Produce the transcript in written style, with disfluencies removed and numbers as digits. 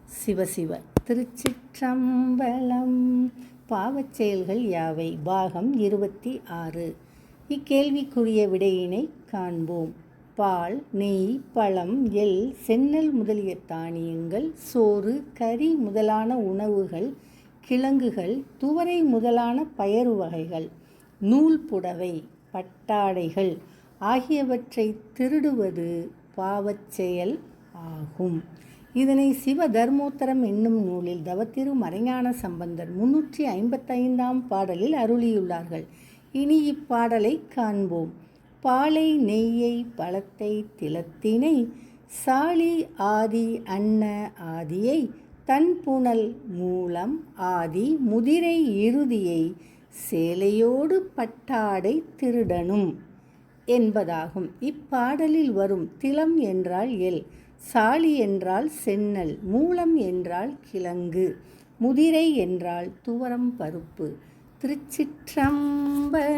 சிவசிவ. திருச்சிற்றம்பலம். பாவச் செயல்கள் யாவை? பாகம் 26. இக்கேள்விக்குரிய விடையினை காண்போம். பால், நெய், பழம், எள், செந்நெல் முதலிய தானியங்கள், சோறு, கறி முதலான உணவுகள், கிழங்குகள், துவரை முதலான பயறு வகைகள், நூல் புடவை, பட்டாடைகள் ஆகியவற்றை திருடுவது பாவச் செயல் ஆகும். இதனை சிவ தர்மோத்தரம் என்னும் நூலில் தவத்திரு மறைஞான சம்பந்தர் 355ஆம் பாடலில் அருளியுள்ளார்கள். இனி இப்பாடலை காண்போம். பாலை, நெய்யை, பழத்தை, திலத்தினை, சாலி ஆதி அன்ன ஆதியை, தன்புணல் மூலம் ஆதி முதிரை இறுதியை, சேலையோடு பட்டாடை திருடனும் என்பதாகும். இப்பாடலில் வரும் திலம் என்றால் எள், சாலி என்றால் செந்நெல், மூலம் என்றால் கிழங்கு, முதிரை என்றால் துவரம் பருப்பு. திருச்சிற்றம்பலம்.